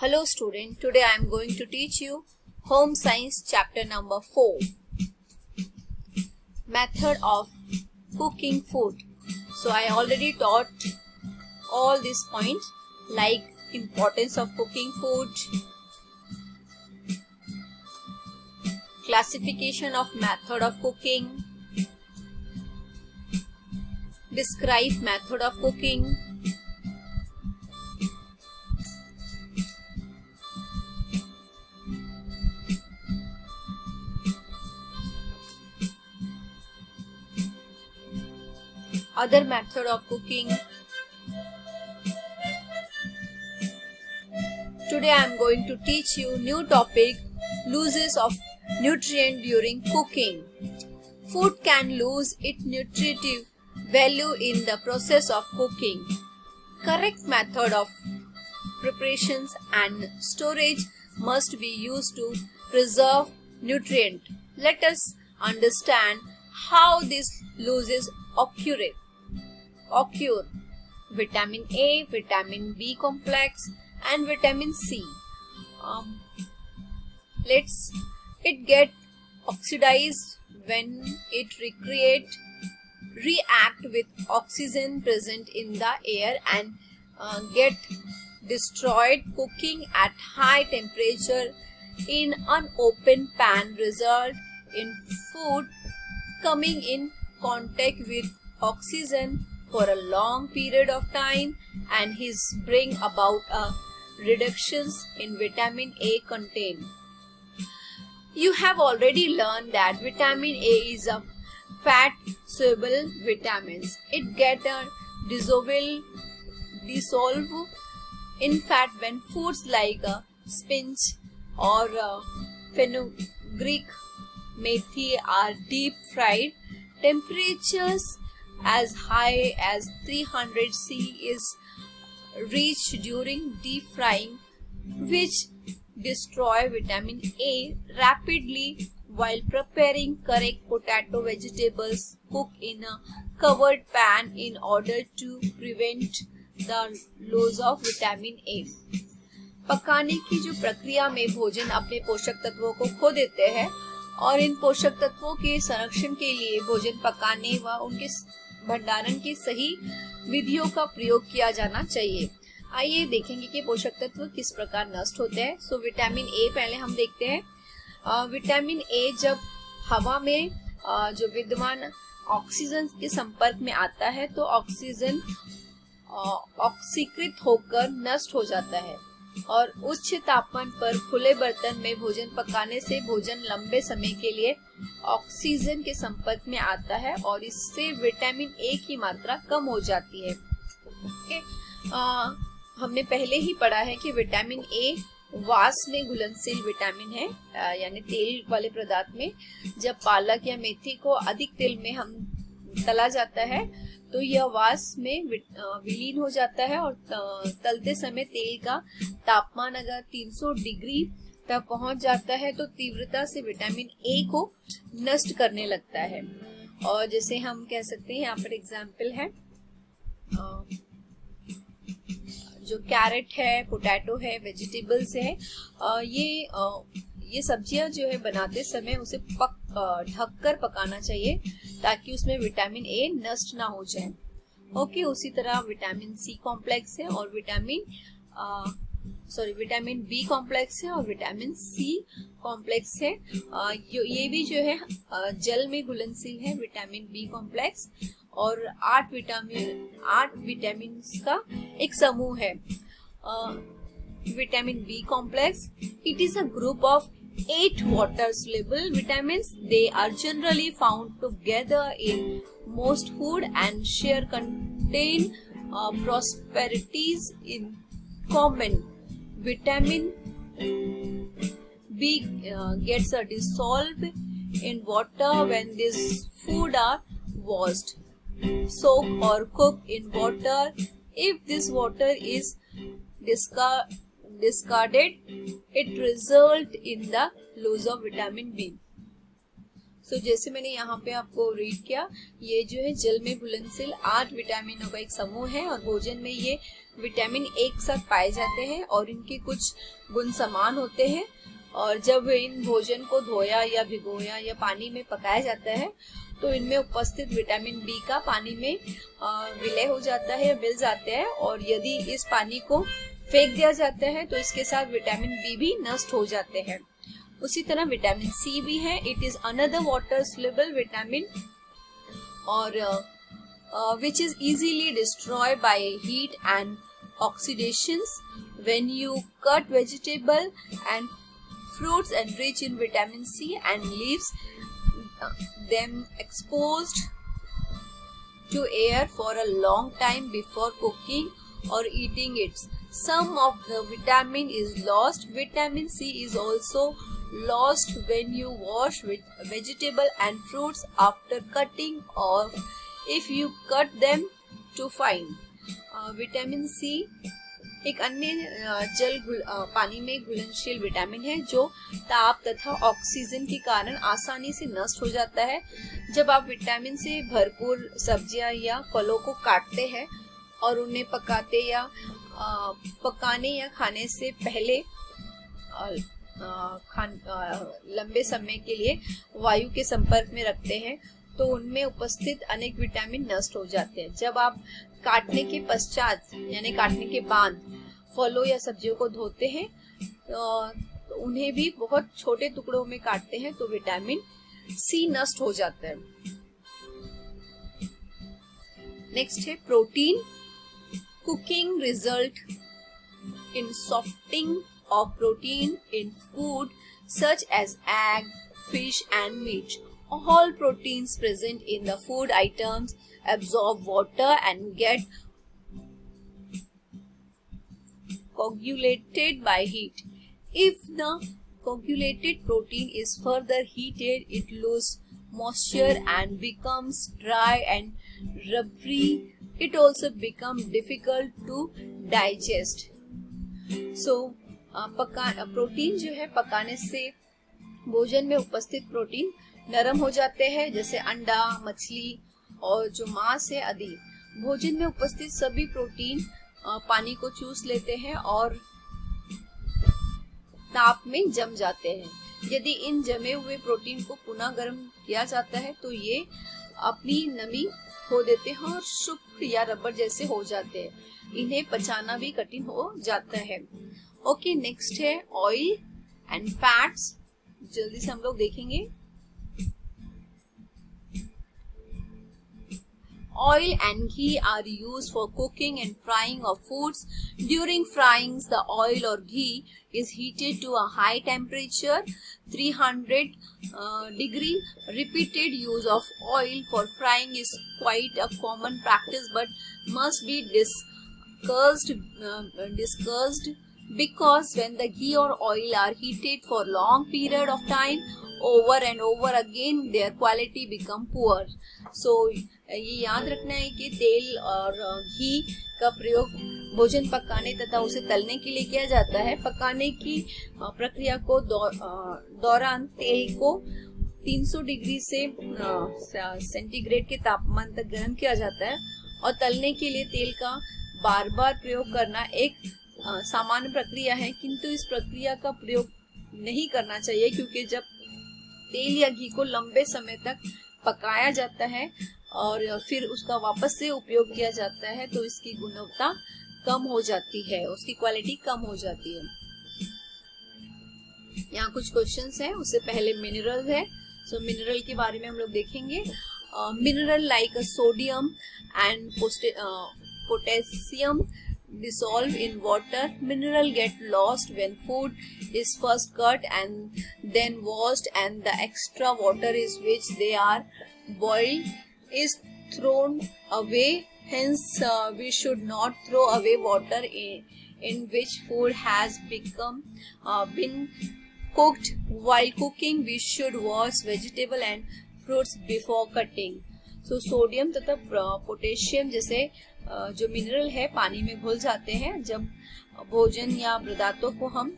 Hello student, today I am going to teach you Home Science chapter number 4. Method of cooking food. So I already taught all these points like importance of cooking food, classification of method of cooking, describe method of cooking, other method of cooking. Today I am going to teach you new topic, losses of nutrient during cooking. Food can lose its nutritive value in the process of cooking. Correct method of preparations and storage must be used to preserve nutrient. Let us understand how these losses occur. Vitamin A, vitamin B complex and vitamin C. It get oxidized when it react with oxygen present in the air and get destroyed. Cooking at high temperature in unopened pan result in food coming in contact with oxygen for a long period of time and his bring about a reductions in vitamin A content. You have already learned that vitamin A is a fat soluble vitamins. It get dissolve in fat when foods like spinach or fenugreek methi are deep fried. Temperatures as high as 300 C is reached during deep frying, which destroy vitamin A rapidly. While preparing correct potato vegetables, cook in a covered pan in order to prevent the loss of vitamin A. पकाने की जो प्रक्रिया में भोजन अपने पोषक तत्वों को खो देते हैं और इन पोषक तत्वों के संरक्षण के लिए भोजन पकाने व उनके भंडारण की सही विधियों का प्रयोग किया जाना चाहिए। आइए देखेंगे कि पोषक तत्व किस प्रकार नष्ट होते हैं। सो विटामिन ए पहले हम देखते हैं। विटामिन ए जब हवा में जो विद्यमान ऑक्सीजन के संपर्क में आता है तो ऑक्सीजन ऑक्सीकृत होकर नष्ट हो जाता है और उच्च तापमान पर खुले बर्तन में भोजन पकाने से भोजन लंबे समय के लिए ऑक्सीजन के संपर्क में आता है और इससे विटामिन ए की मात्रा कम हो जाती है। हमने पहले ही पढ़ा है कि विटामिन ए वास में घुलनशील विटामिन है, यानी तेल वाले पदार्थ में जब पालक या मेथी को अधिक तेल में हम तला जाता है तो यह वास में विलीन हो जाता है और तलते समय तेल का तापमान अगर 300 डिग्री तक पहुंच जाता है तो तीव्रता से विटामिन ए को नष्ट करने लगता है। और जैसे हम कह सकते हैं, यहाँ पर एग्जाम्पल है, जो कैरेट है, पोटैटो है, वेजिटेबल्स है, ये सब्जियां जो है बनाते समय उसे ढककर पकाना चाहिए ताकि उसमें विटामिन ए नष्ट ना हो जाए। ओके, उसी तरह विटामिन सी कॉम्प्लेक्स है और विटामिन बी कॉम्प्लेक्स है और विटामिन सी कॉम्प्लेक्स है। ये भी जो है जल में घुलनशील है, विटामिन बी कॉम्प्लेक्स, और 8 विटामिन का एक समूह है। Vitamin B complex, it is a group of 8 water soluble vitamins. They are generally found together in most food and share contain properties in common. Vitamin B gets dissolved in water when these food are washed, soaked or cooked in water. If this water is discarded, it result in the loss of vitamin B. सो जैसे मैंने यहाँ पे आपको read किया, ये जो है जल में घुलनशील 8 विटामिनों का एक समूह है और भोजन में ये विटामिन एक साथ पाए जाते हैं और इनके कुछ गुण समान होते हैं। और जब इन भोजन को धोया या भिगोया या पानी में पकाया जाता है तो इनमें उपस्थित विटामिन बी का पानी में विलय हो जाता है, मिल जाता है। और यदि इस पानी को फेंक दिया जाता है तो इसके साथ विटामिन बी भी नष्ट हो जाते हैं। उसी तरह विटामिन सी भी है। It is another water soluble vitamin और which is easily destroyed by heat and oxidations. When you cut vegetable and fruits and rich in vitamin C and leaves them exposed to air for a long time before cooking or eating it, some of the vitamin is lost. Vitamin C is also lost when you wash vegetable and fruits after cutting off if you cut them too fine. Vitamin C एक अन्य पानी में घुलनशील vitamin है जो ताप तथा oxygen के कारण आसानी से नष्ट हो जाता है। जब आप विटामिन से भरपूर सब्जियां या फलों को काटते हैं और उन्हें पकाने या खाने से पहले लंबे समय के लिए वायु के संपर्क में रखते हैं तो उनमें उपस्थित अनेक विटामिन नष्ट हो जाते हैं। जब आप काटने के पश्चात यानी काटने के बाद फलों या सब्जियों को धोते हैं तो उन्हें भी बहुत छोटे टुकड़ों में काटते हैं तो विटामिन सी नष्ट हो जाता है। नेक्स्ट है protein. Cooking result in softing of protein in food such as egg, fish and meat. All proteins present in the food items absorb water and get coagulated by heat. If the coagulated protein is further heated, it loses moisture and becomes dry and rubbery. It also becomes difficult to digest. So, protein जो है पकाने से भोजन में उपस्थित protein नरम हो जाते हैं, जैसे अंडा, मछली और जो मांस है आदि। भोजन में उपस्थित सभी प्रोटीन पानी को चूस लेते हैं और ताप में जम जाते हैं। यदि इन जमे हुए प्रोटीन को पुनः गर्म किया जाता है तो ये अपनी नमी खो देते हैं और शुष्क या रबर जैसे हो जाते हैं। इन्हें पचाना भी कठिन हो जाता है। ओके, नेक्स्ट है ऑयल एंड फैट्स। जल्दी से हम लोग देखेंगे। Oil and ghee are used for cooking and frying of foods. During frying, the oil or ghee is heated to a high temperature, 300 degree. Repeated use of oil for frying is quite a common practice, but must be discussed because when the ghee or oil are heated for long period of time, over and over again, their quality become poor. So ये याद रखना है कि तेल और घी का प्रयोग भोजन पकाने तथा उसे तलने के लिए किया जाता है। पकाने की प्रक्रिया को दौरान तेल को 300 डिग्री से सेंटीग्रेड के तापमान तक गर्म किया जाता है और तलने के लिए तेल का बार बार प्रयोग करना एक सामान्य प्रक्रिया है, किंतु इस प्रक्रिया का प्रयोग नहीं करना चाहिए क्योंकि जब तेल या घी को लंबे समय तक पकाया जाता है और फिर उसका वापस से उपयोग किया जाता है तो इसकी गुणवत्ता कम हो जाती है, उसकी क्वालिटी कम हो जाती है। यहाँ कुछ क्वेश्चंस हैं, उससे पहले मिनरल है। सो मिनरल के बारे में हम लोग देखेंगे। Mineral like sodium and potassium dissolve in water. Mineral get lost when food is first cut and then washed, and the extra water is which they are boiled is thrown away. Hence we should not throw away water in which food has been cooked. While cooking we should wash vegetable and fruits before cutting. So sodium तथा potassium जैसे जो mineral है पानी में घुल जाते हैं जब भोजन या पदार्थों को हम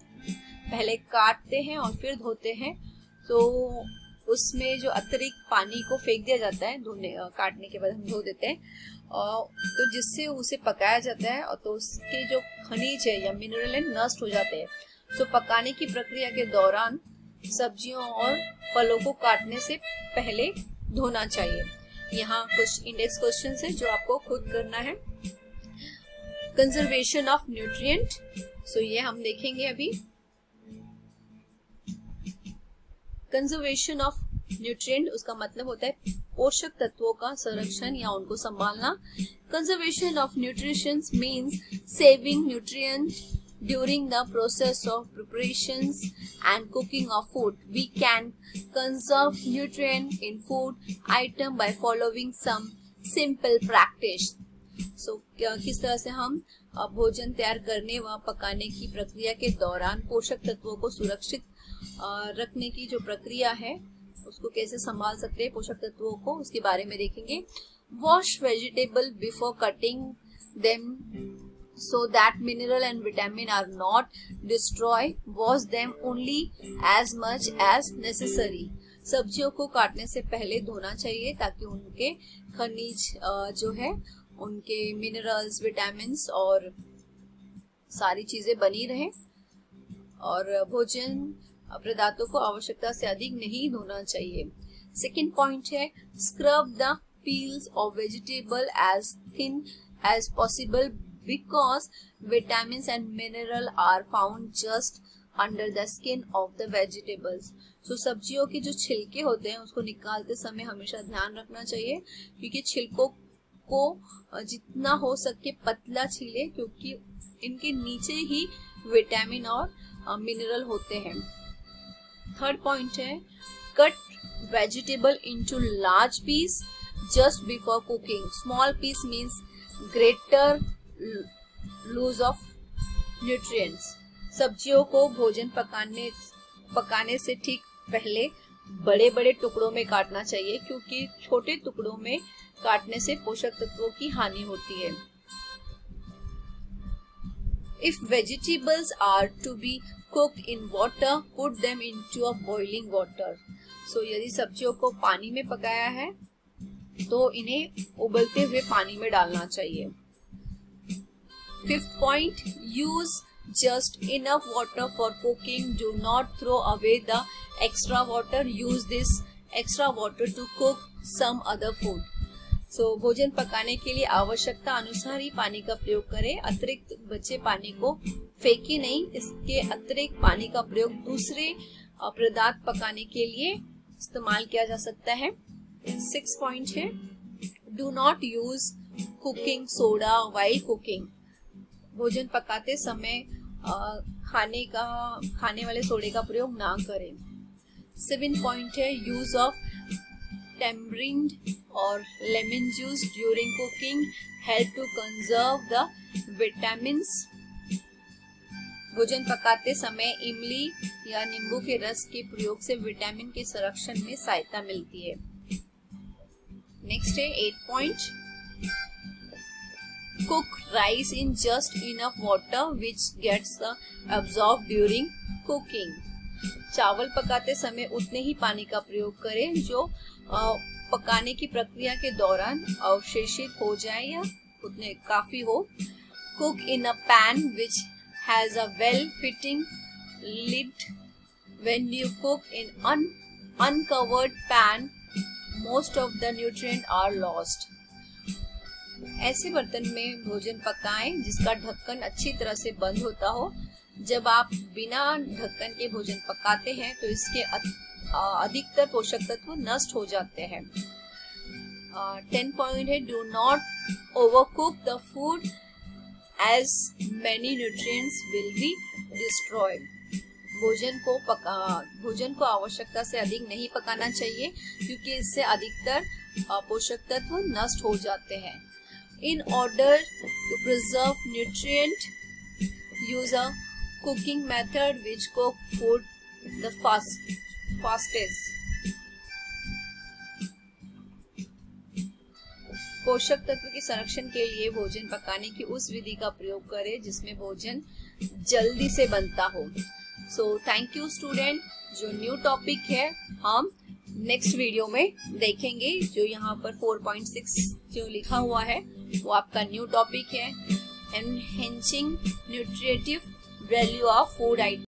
पहले काटते हैं और फिर धोते हैं, तो उसमें जो अतिरिक्त पानी को फेंक दिया जाता है, धोने काटने के बाद हम धो देते हैं तो जिससे उसे पकाया जाता है और तो उसके जो खनिज है या मिनरल है नष्ट हो जाते हैं। सो पकाने की प्रक्रिया के दौरान सब्जियों और फलों को काटने से पहले धोना चाहिए। यहाँ कुछ इंडेक्स क्वेश्चंस है जो आपको खुद करना है। कंजर्वेशन ऑफ न्यूट्रिएंट, सो ये हम देखेंगे अभी। कंजर्वेशन ऑफ न्यूट्रिएंट उसका मतलब होता है पोषक तत्वों का संरक्षण या उनको संभालना। Conservation of nutritions means saving nutrient during the process of preparations and cooking of food. We can conserve nutrient in food item by following some simple practice. So किस तरह से हम भोजन तैयार करने व पकाने की प्रक्रिया के दौरान पोषक तत्वों को सुरक्षित रखने की जो प्रक्रिया है उसको कैसे संभाल सकते हैं पोषक तत्वों को, उसके बारे में देखेंगे। Wash vegetable before cutting them so that mineral and vitamin are not destroyed. Wash them only as much as necessary. सब्जियों को काटने से पहले धोना चाहिए ताकि उनके खनिज जो है उनके मिनरल्स, विटामिन्स और सारी चीजें बनी रहे। और भोजन पदार्थों को आवश्यकता से अधिक नहीं धोना चाहिए। सेकेंड पॉइंट है scrub the peels of vegetable as thin as possible because vitamins and mineral are found just under the skin of the vegetables. So सब्जियों के जो छिलके होते हैं उसको निकालते समय हमेशा ध्यान रखना चाहिए क्योंकि छिलकों को जितना हो सके पतला छीले क्योंकि इनके नीचे ही विटामिन और मिनरल होते हैं। थर्ड पॉइंट है cut vegetable into large piece just before cooking. Small piece means greater lose of nutrients. सब्जियों को भोजन पकाने से ठीक पहले बड़े बड़े टुकड़ों में काटना चाहिए क्योंकि छोटे टुकड़ों में काटने से पोषक तत्वों की हानि होती है। If vegetables are to be cooked in water, put them into a boiling water. So यदि सब्जियों को पानी में पकाया है तो इन्हें उबलते हुए पानी में डालना चाहिए। Fifth point, use just enough water for cooking. Do not throw away the extra water. Use this extra water to cook some other food. So भोजन पकाने के लिए आवश्यकता अनुसार ही पानी का प्रयोग करें। अतिरिक्त बचे पानी को फेंके नहीं। इसके अतिरिक्त पानी का प्रयोग दूसरे पदार्थ पकाने के लिए इस्तेमाल किया जा सकता है। 6th point है do not use cooking soda while cooking. भोजन पकाते समय खाने वाले सोडे का प्रयोग ना करें। 7th पॉइंट है यूज ऑफ टेम्बरिंड और lemon juice during cooking help to conserve the vitamins. भोजन पकाते समय इमली या नींबू के रस के प्रयोग से विटामिन के संरक्षण में सहायता मिलती है। नेक्स्ट है 8th point cook rice in just enough water which gets absorbed during cooking. चावल पकाते समय उतने ही पानी का प्रयोग करें जो पकाने की प्रक्रिया के दौरान अवशेषित हो जाए या उतने काफी हो। Cook in a pan which has a well-fitting lid. When you cook in uncovered pan, most of the nutrients are lost. ऐसे बर्तन में भोजन पकाएं जिसका ढक्कन अच्छी तरह से बंद होता हो। जब आप बिना ढक्कन के भोजन पकाते हैं तो इसके अधिकतर पोषक तत्व नष्ट हो जाते हैं। 10 पॉइंट है do not overcook the food as many nutrients will be destroyed. भोजन को आवश्यकता से अधिक नहीं पकाना चाहिए क्योंकि इससे अधिकतर पोषक तत्व नष्ट हो जाते हैं। In order to preserve nutrient, use a cooking method which cook food the fastest. पोषक तत्व के संरक्षण के लिए भोजन पकाने की उस विधि का प्रयोग करें जिसमें भोजन जल्दी से बनता हो। So thank you student. जो न्यू टॉपिक है हम नेक्स्ट वीडियो में देखेंगे। जो यहाँ पर 4.6 जो लिखा हुआ है वो आपका न्यू टॉपिक है, enhancing nutritive value of food item.